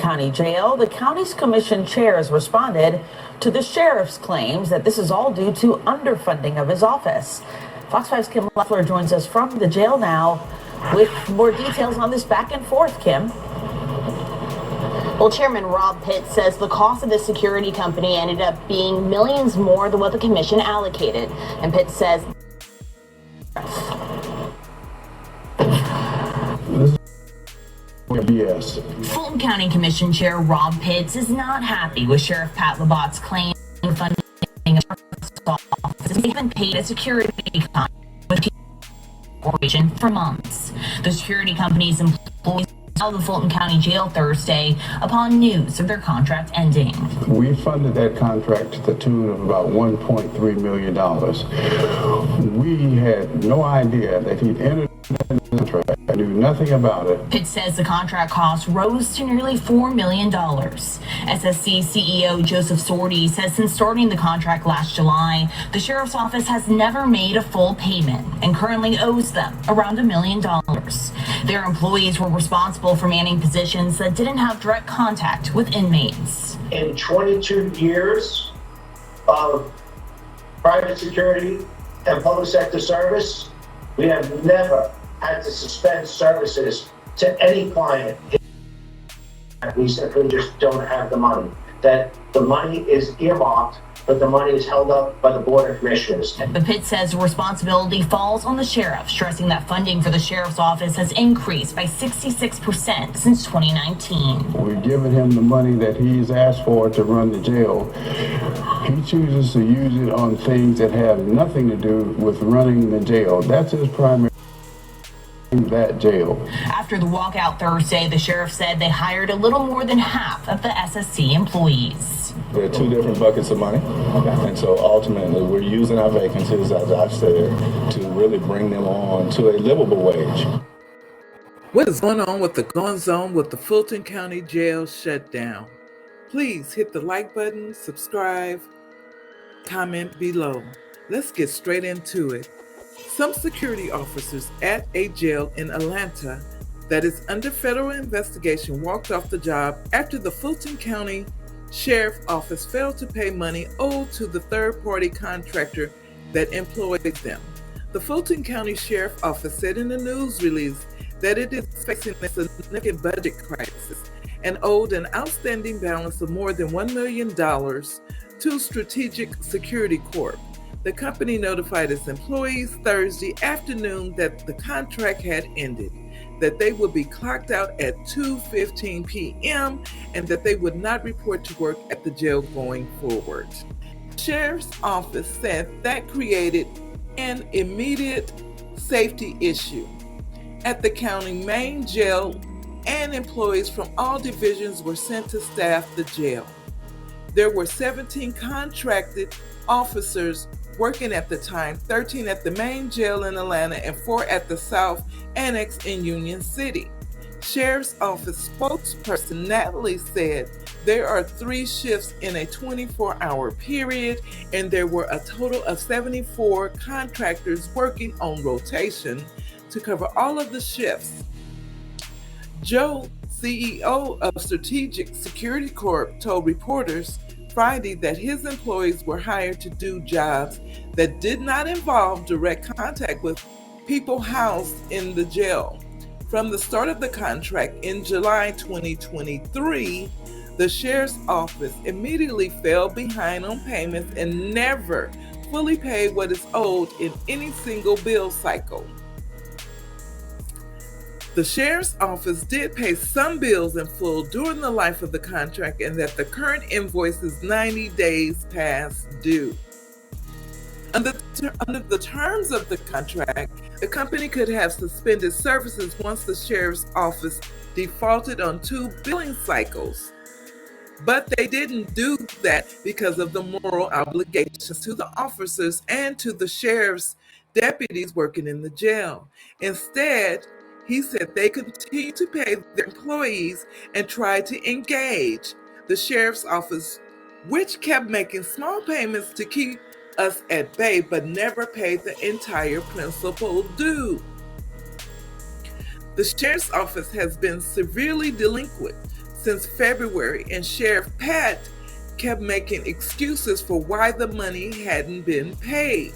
County Jail, the county's commission chair has responded to the sheriff's claims that this is all due to underfunding of his office. Fox 5's Kim Leffler joins us from the jail now with more details on this back and forth. Kim. Well, Chairman Rob Pitt says the cost of the security company ended up being millions more than what the commission allocated. And Pitt says BS. Fulton County Commission Chair Rob Pitts is not happy with Sheriff Pat Labatt's claim of funding a sheriff's office. They haven't paid a security corporation for months. The security company's employees filed the Fulton County Jail Thursday upon news of their contract ending. We funded that contract to the tune of about $1.3 million. We had no idea that he'd entered the contract. I knew nothing about it. Pitt says the contract cost rose to nearly $4 million. SSC CEO Joseph Sordi says since starting the contract last July, the sheriff's office has never made a full payment and currently owes them around $1 million. Their employees were responsible for manning positions that didn't have direct contact with inmates. In 22 years of private security and public sector service, we have never had to suspend services to any client. We simply just don't have the money. That the money is earmarked, but the money is held up by the Board of Commissioners. But Pitt says the responsibility falls on the sheriff, stressing that funding for the sheriff's office has increased by 66% since 2019. We've given him the money that he's asked for to run the jail. He chooses to use it on things that have nothing to do with running the jail. That's his primary. That jail. After the walkout Thursday, the sheriff said they hired a little more than half of the SSC employees. There are two different buckets of money, and so ultimately we're using our vacancies, as I've said, to really bring them on to a livable wage. What is going on with the Gone Zone with the Fulton County Jail shutdown? Please hit the like button, subscribe, comment below. Let's get straight into it. Some security officers at a jail in Atlanta that is under federal investigation walked off the job after the Fulton County Sheriff's Office failed to pay money owed to the third-party contractor that employed them. The Fulton County Sheriff's Office said in a news release that it is facing a significant budget crisis and owed an outstanding balance of more than $1 million to Strategic Security Corp. The company notified its employees Thursday afternoon that the contract had ended, that they would be clocked out at 2:15 p.m. and that they would not report to work at the jail going forward. The Sheriff's Office said that created an immediate safety issue at the county main jail, and employees from all divisions were sent to staff the jail. There were 17 contracted officers working at the time, 13 at the main jail in Atlanta and 4 at the South Annex in Union City. Sheriff's Office spokesperson Natalie said there are 3 shifts in a 24-hour period, and there were a total of 74 contractors working on rotation to cover all of the shifts. Joe, CEO of Strategic Security Corp, told reporters Friday that his employees were hired to do jobs that did not involve direct contact with people housed in the jail. From the start of the contract in July 2023, the Sheriff's Office immediately fell behind on payments and never fully paid what is owed in any single bill cycle. The Sheriff's Office did pay some bills in full during the life of the contract, and that the current invoice is 90 days past due. Under the terms of the contract, the company could have suspended services once the Sheriff's Office defaulted on 2 billing cycles. But they didn't do that because of the moral obligations to the officers and to the sheriff's deputies working in the jail. Instead, he said they continued to pay their employees and tried to engage the Sheriff's Office, which kept making small payments to keep us at bay, but never paid the entire principal due. The Sheriff's Office has been severely delinquent since February, and Sheriff Pat kept making excuses for why the money hadn't been paid.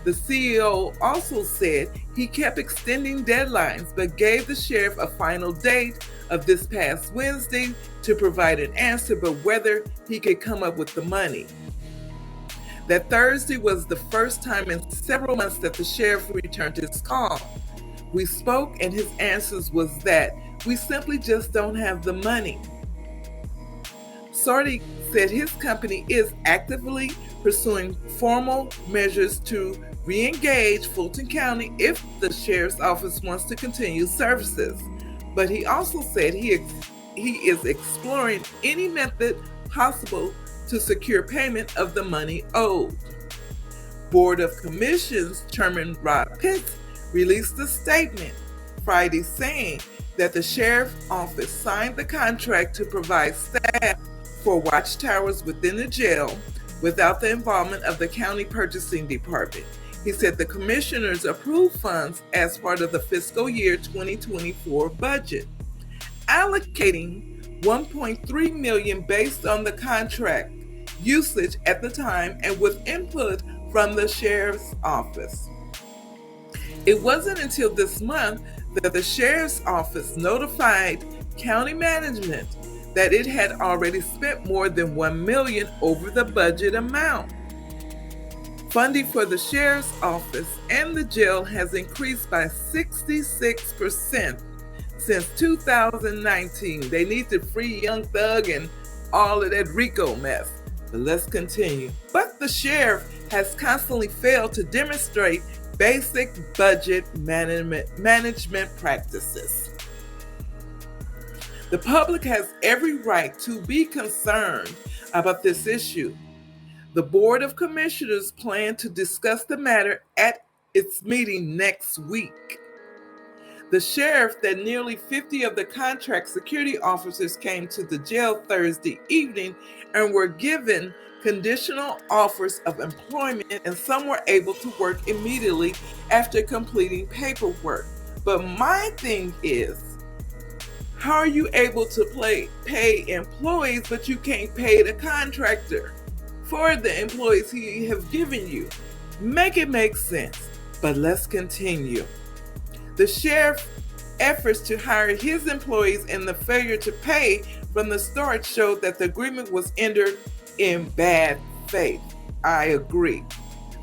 The CEO also said he kept extending deadlines but gave the sheriff a final date of this past Wednesday to provide an answer, but whether he could come up with the money. That Thursday was the first time in several months that the sheriff returned his call. We spoke and his answers was that we simply just don't have the money. Sorty said his company is actively pursuing formal measures to re-engage Fulton County if the sheriff's office wants to continue services. But he also said he is exploring any method possible to secure payment of the money owed. Board of Commissioners Chairman Rod Pitts released a statement Friday saying that the sheriff's office signed the contract to provide staff for watchtowers within the jail without the involvement of the county purchasing department. He said the commissioners approved funds as part of the fiscal year 2024 budget, allocating $1.3 million based on the contract usage at the time and with input from the sheriff's office. It wasn't until this month that the sheriff's office notified county management that it had already spent more than $1 million over the budget amount. Funding for the sheriff's office and the jail has increased by 66% since 2019. They need to free Young Thug and all of that RICO mess. But let's continue. But the sheriff has constantly failed to demonstrate basic budget management practices. The public has every right to be concerned about this issue. The Board of Commissioners plan to discuss the matter at its meeting next week. The sheriff that nearly 50 of the contract security officers came to the jail Thursday evening and were given conditional offers of employment, and some were able to work immediately after completing paperwork. But my thing is, how are you able to pay employees, but you can't pay the contractor for the employees he has given you? Make it make sense. But let's continue. The sheriff's efforts to hire his employees and the failure to pay from the start showed that the agreement was entered in bad faith. I agree.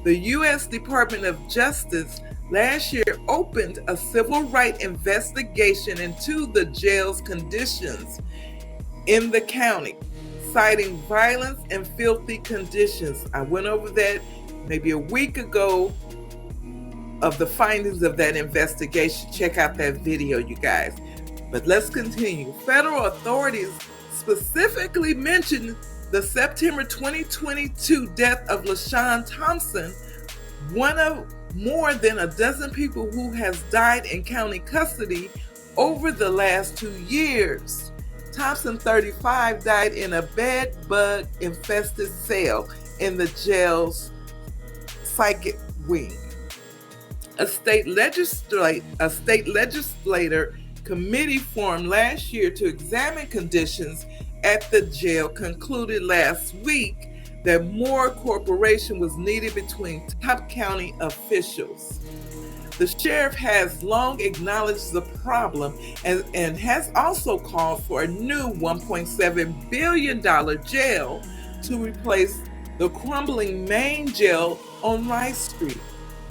The U.S. Department of Justice last year opened a civil rights investigation into the jail's conditions in the county, citing violence and filthy conditions. I went over that maybe a week ago of the findings of that investigation. Check out that video, you guys. But let's continue. Federal authorities specifically mentioned the September 2022 death of LaShawn Thompson, one of more than a dozen people who has died in county custody over the last 2 years. Thompson, 35, died in a bed bug infested cell in the jail's psychic wing. A state legislator committee formed last year to examine conditions at the jail concluded last week that more cooperation was needed between top county officials. The sheriff has long acknowledged the problem and has also called for a new $1.7 billion jail to replace the crumbling main jail on Rice Street.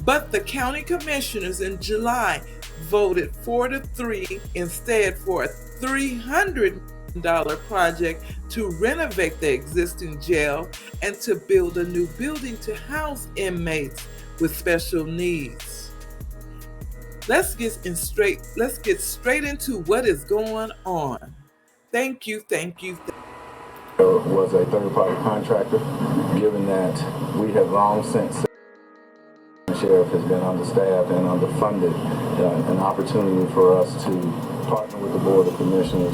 But the county commissioners in July voted 4-3 instead for a $300 project to renovate the existing jail and to build a new building to house inmates with special needs. Let's get straight into what is going on. Thank you. Was a third-party contractor, given that we have long since the sheriff has been understaffed and underfunded, an opportunity for us to partner with the Board of Commissioners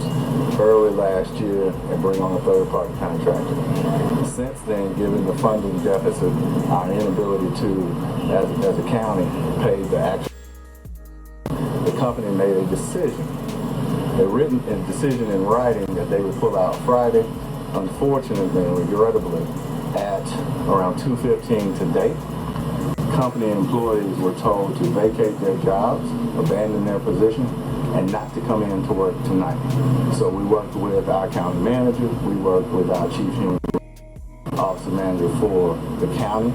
early last year and bring on a third-party contractor. Since then, given the funding deficit, our inability to, as a county, pay the actual, the company made a decision a written decision in writing that they would pull out Friday. Unfortunately and regrettably, at around 2:15 today, company employees were told to vacate their jobs, abandon their position, and not to come in to work tonight. So we worked with our county manager, we worked with our chief human officer manager for the county,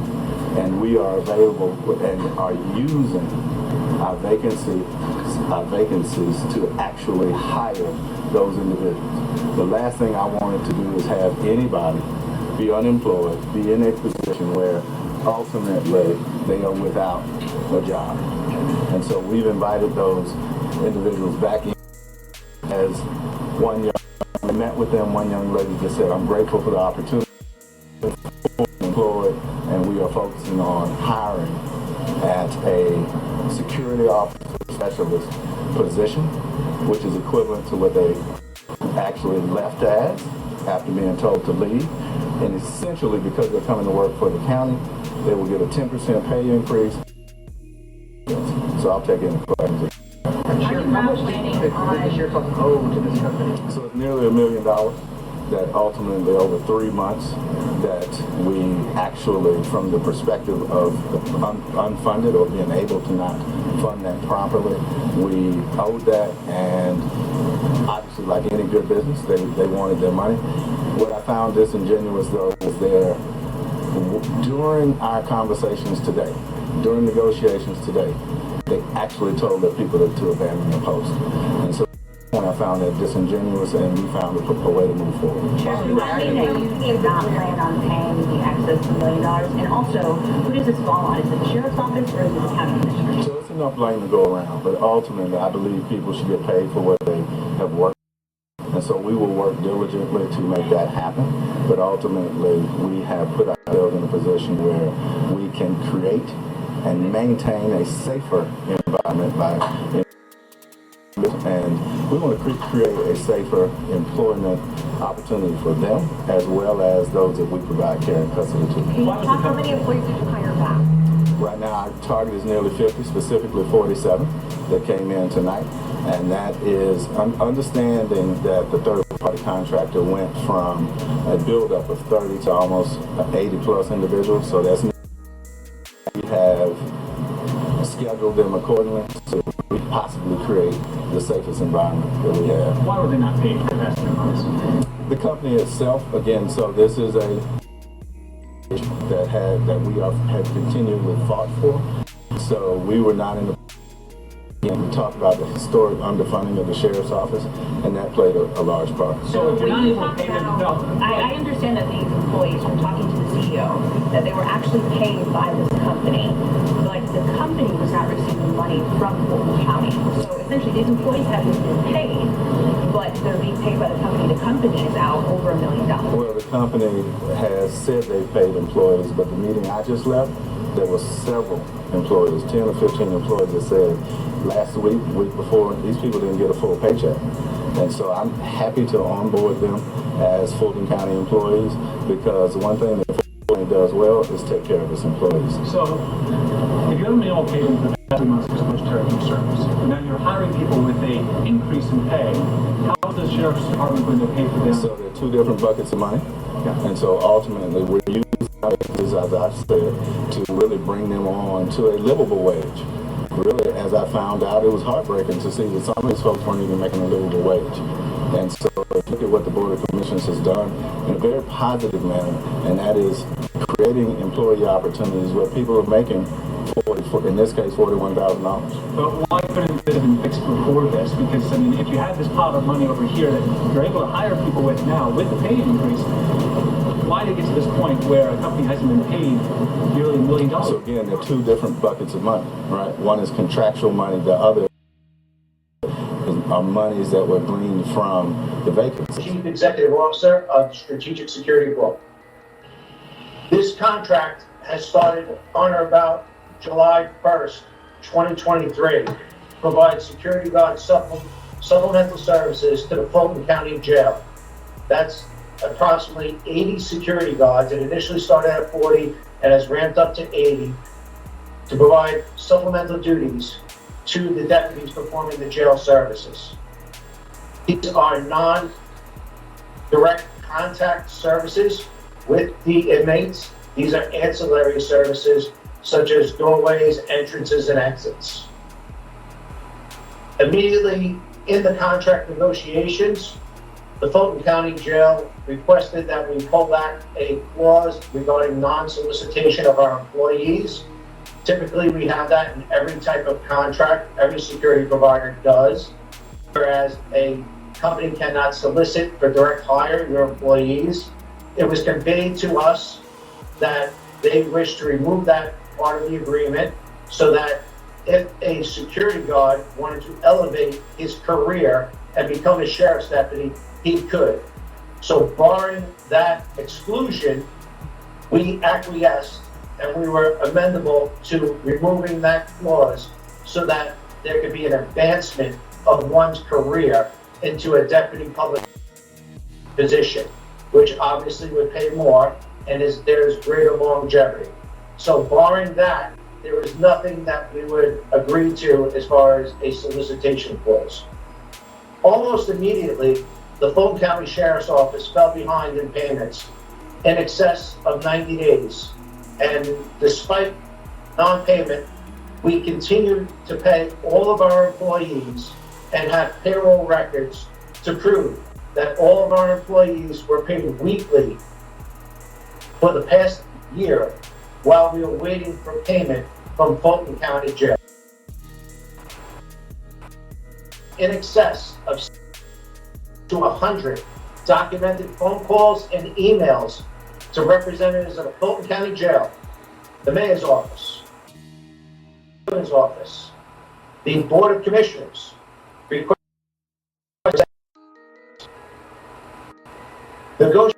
and we are available and are using our vacancies to actually hire those individuals. The last thing I wanted to do is have anybody be unemployed, be in a position where ultimately they are without a job. And so we've invited those individuals back in. As I met with them, one young lady just said, I'm grateful for the opportunity to be employed, and we are focusing on hiring at a security officer specialist position, which is equivalent to what they actually left as after being told to leave. And essentially, because they're coming to work for the county, they will get a 10% pay increase. So I'll take any questions. How much did the sheriff's office owe to this company? So it's nearly $1 million that ultimately over 3 months that we actually, from the perspective of unfunded or being able to not fund that properly, we owed that, and obviously like any good business, they wanted their money. What I found disingenuous though was during our conversations today, during negotiations today, they actually told their people to abandon their post. And so I found that disingenuous, and we found a way to move forward. Sure, so I mean that you do not plan on paying the excess of $1 million, and also, who does this fall on? Is it the sheriff's office or is it the county commissioner? So it's enough blame to go around, but ultimately I believe people should get paid for what they have worked. And so we will work diligently to make that happen, but ultimately we have put ourselves in a position where we can create and maintain a safer environment and we want to create a safer employment opportunity for them as well as those that we provide care and custody to. Can you talk how many employees did you hire back? Right now our target is nearly 50, specifically 47 that came in tonight, and that is understanding that the third-party contractor went from a buildup of 30 to almost 80 plus individuals, so that's we have scheduled them accordingly so we possibly create the safest environment that we have. Why were they not paid for the past 2 months? The company itself, again, so this is a that we have continually fought for. So we were not in the. We talked about the historic underfunding of the sheriff's office, and that played a large part. So if you're not able to pay them, no. I understand that these employees, from talking to the CEO, that they were actually paid by this company, but the company was not receiving money from Fulton County. So essentially, these employees haven't been paid, but they're being paid by the company. The company is out over $1 million. Well, the company has said they've paid employees, but the meeting I just left, there were several employees, 10 or 15 employees that said last week before, these people didn't get a full paycheck. And so I'm happy to onboard them as Fulton County employees, because one thing that Fulton does well is take care of its employees. So if you're only all paid for the past 3 months for military service, and then you're hiring people with an increase in pay, how is the sheriff's department going to pay for them? So there are two different buckets of money. Yeah. And so ultimately we're using as I said, to really bring them on to a livable wage. Really, as I found out, it was heartbreaking to see that some of these folks weren't even making a livable wage. And so look at what the Board of Commissioners has done in a very positive manner, and that is creating employee opportunities where people are making, in this case, $41,000. But why couldn't this have been fixed before this? Because, I mean, if you had this pot of money over here that you're able to hire people with now, with the pay increase, why did it get to this point where a company hasn't been paid nearly $1 million? So again, there are two different buckets of money, right? One is contractual money, the other are monies that were gleaned from the vacancies. Chief Executive Officer of Strategic Security Corp. This contract has started on or about July 1st, 2023, provides security guard supplemental services to the Fulton County Jail. That's approximately 80 security guards. It initially started at 40 and has ramped up to 80 to provide supplemental duties to the deputies performing the jail services. These are non-direct contact services with the inmates. These are ancillary services such as doorways, entrances, and exits. Immediately in the contract negotiations, the Fulton County Jail requested that we pull back a clause regarding non-solicitation of our employees. Typically, we have that in every type of contract, every security provider does, whereas a company cannot solicit for direct hire your employees. It was conveyed to us that they wish to remove that part of the agreement so that if a security guard wanted to elevate his career and become a sheriff's deputy, he could. So barring that exclusion, we acquiesced and we were amendable to removing that clause so that there could be an advancement of one's career into a deputy public position, which obviously would pay more and there's greater longevity. So barring that, there was nothing that we would agree to as far as a solicitation clause. Almost immediately, the Fulton County Sheriff's Office fell behind in payments in excess of 90 days. And despite non-payment, we continued to pay all of our employees and have payroll records to prove that all of our employees were paid weekly for the past year while we were waiting for payment from Fulton County Jail. In excess of to 100 documented phone calls and emails to representatives of the Fulton County Jail, the Mayor's Office, the Governor's Office, the Board of Commissioners, negotiation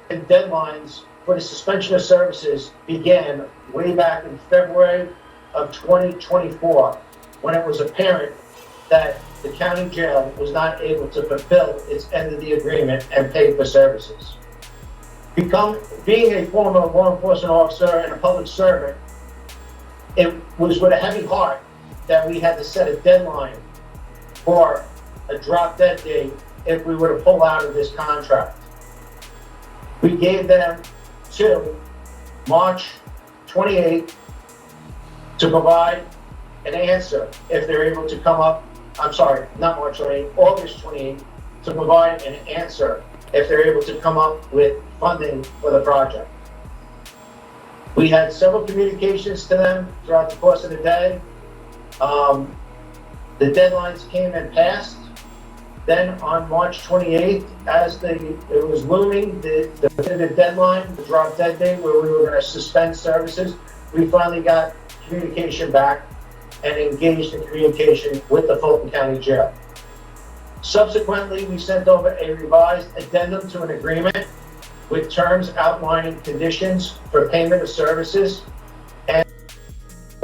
deadlines for the suspension of services began way back in February of 2024, when it was apparent that the county jail was not able to fulfill its end of the agreement and pay for services. Being a former law enforcement officer and a public servant, it was with a heavy heart that we had to set a deadline for a drop dead date if we were to pull out of this contract. We gave them till March 28th to provide an answer if they're able to come up, I'm sorry, not March 28th, August 28th, to provide an answer if they're able to come up with funding for the project. We had several communications to them throughout the course of the day. The deadlines came and passed. Then on March 28th, as it was looming, the definitive deadline, the drop dead date where we were going to suspend services, we finally got communication back and engaged in communication with the Fulton County Jail. Subsequently, we sent over a revised addendum to an agreement with terms outlining conditions for payment of services and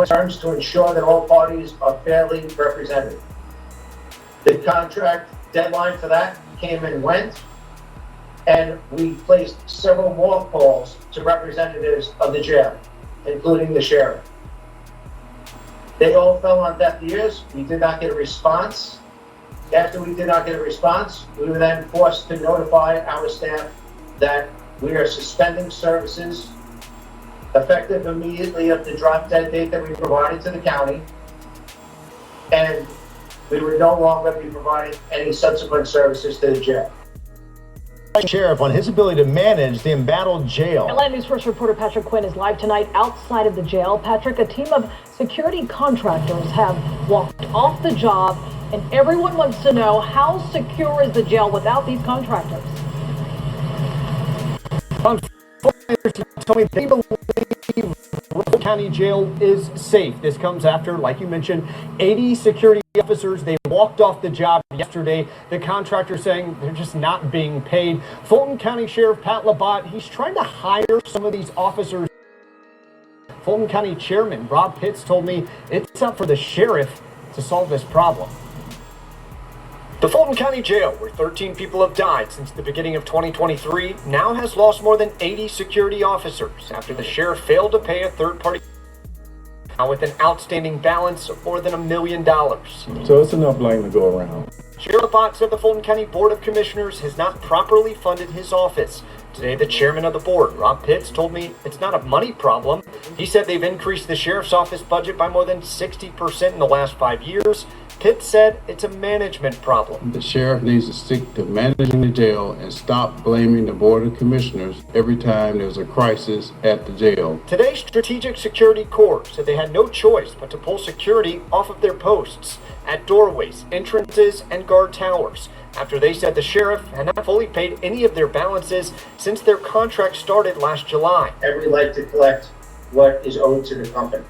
terms to ensure that all parties are fairly represented. The contract deadline for that came and went, and we placed several more calls to representatives of the jail, including the sheriff. They all fell on deaf ears. We did not get a response. After we did not get a response, we were then forced to notify our staff that we are suspending services effective immediately of the drop dead date that we provided to the county, and we would no longer be providing any subsequent services to the jail. Sheriff on his ability to manage the embattled jail. Atlanta News First reporter Patrick Quinn is live tonight outside of the jail. Patrick, a team of security contractors have walked off the job, and everyone wants to know, how secure is the jail without these contractors? Told me they believe Fulton County Jail is safe. This comes after, like you mentioned, 80 security officers. They walked off the job yesterday. The contractor saying they're just not being paid. Fulton County Sheriff Pat Labatt, he's trying to hire some of these officers. Fulton County Chairman Rob Pitts told me it's up for the sheriff to solve this problem. The Fulton County Jail, where 13 people have died since the beginning of 2023, now has lost more than 80 security officers after the sheriff failed to pay a third-party. now with an outstanding balance of more than $1 million. So it's enough blame to go around. Sheriff Fulton said the Fulton County Board of Commissioners has not properly funded his office. Today, the chairman of the board, Rob Pitts, told me it's not a money problem. He said they've increased the sheriff's office budget by more than 60% in the last 5 years. Pitts said it's a management problem. The sheriff needs to stick to managing the jail and stop blaming the Board of Commissioners every time there's a crisis at the jail. Today, Strategic Security Corps said they had no choice but to pull security off of their posts at doorways, entrances, and guard towers after they said the sheriff had not fully paid any of their balances since their contract started last July. And we'd like to collect what is owed to the company.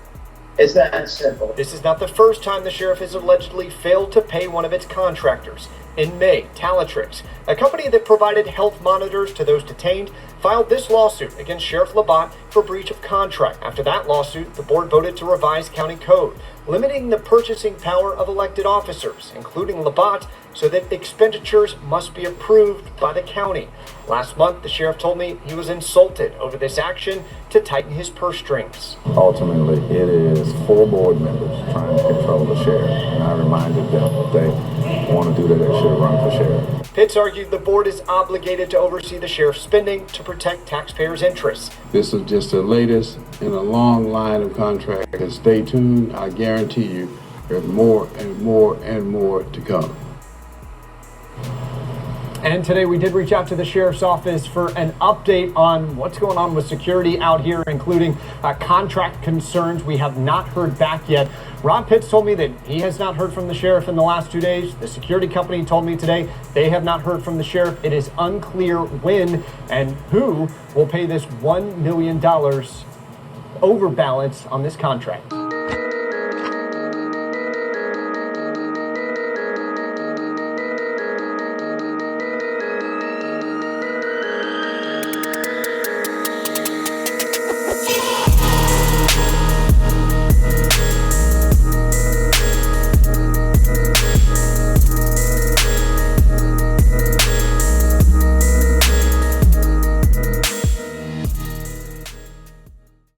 It's that simple. This is not the first time the sheriff has allegedly failed to pay one of its contractors. In May, Talatrix, a company that provided health monitors to those detained, filed this lawsuit against Sheriff Labatt for breach of contract. After that lawsuit, the board voted to revise county code, limiting the purchasing power of elected officers, including Labatt, so that expenditures must be approved by the county. Last month, the sheriff told me he was insulted over this action to tighten his purse strings. Ultimately, it is 4 board members trying to control the sheriff. And I reminded them if they want to do that, they should run for sheriff. Pitts argued the board is obligated to oversee the sheriff's spending to protect taxpayers' interests. This is just the latest in a long line of contracts. And stay tuned. I guarantee you there's more and more and more to come. And today we did reach out to the sheriff's office for an update on what's going on with security out here, including contract concerns. We have not heard back yet. Rob Pitts told me that he has not heard from the sheriff in the last 2 days. The security company told me today they have not heard from the sheriff. It is unclear when and who will pay this $1 million overbalance on this contract.